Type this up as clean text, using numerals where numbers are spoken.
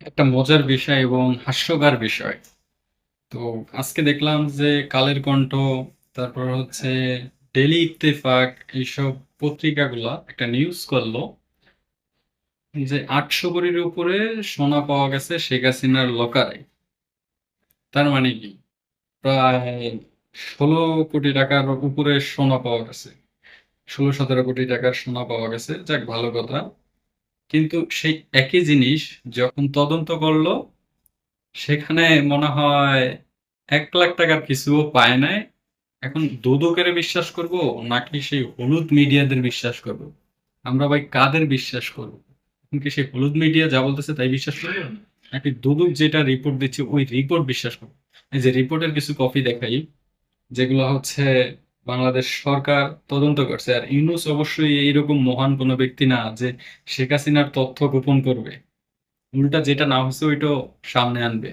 একটা মজার বিষয় এবং হাস্যকর বিষয়। তো আজকে দেখলাম যে কালের কণ্ঠ, তারপর হচ্ছে ডেইলি ইত্তেফাক এইসব পত্রিকাগুলা একটা নিউজ করলো যে ৮০০ কোটির উপরে সোনা পাওয়া গেছে শেখ হাসিনার লকারে। তার মানে কি? প্রায় ১৬ কোটি টাকার উপরে সোনা পাওয়া গেছে। ১৬-১৭ কোটি টাকার সোনা পাওয়া গেছে। যাক ভালো কথা। কিন্তু সেই একই জিনিস যখন তদন্ত করলো সেখানে মনে হয় ৳১,০০,০০০ কিছুও পায় নাই। এখন দুদকের বিশ্বাস করব নাকি সেই হলুদ মিডিয়াদের বিশ্বাস করব? আমরা ভাই কাদের বিশ্বাস করব? এখন কি সেই হলুদ মিডিয়া যা বলতেছে তাই বিশ্বাস করব? নাকি দুদক যেটা রিপোর্ট দিচ্ছে ওই রিপোর্ট বিশ্বাস করব? এই যে রিপোর্টের কিছু কপি দেখাই, যেগুলো হচ্ছে বাংলাদেশ সরকার তদন্ত করছে। আর ইউনূস অবশ্যই এইরকম মহান কোনো ব্যক্তি না যে শেখ হাসিনার তথ্য গোপন করবে। উল্টা যেটা না হইছে ওইটাও সামনে আনবে।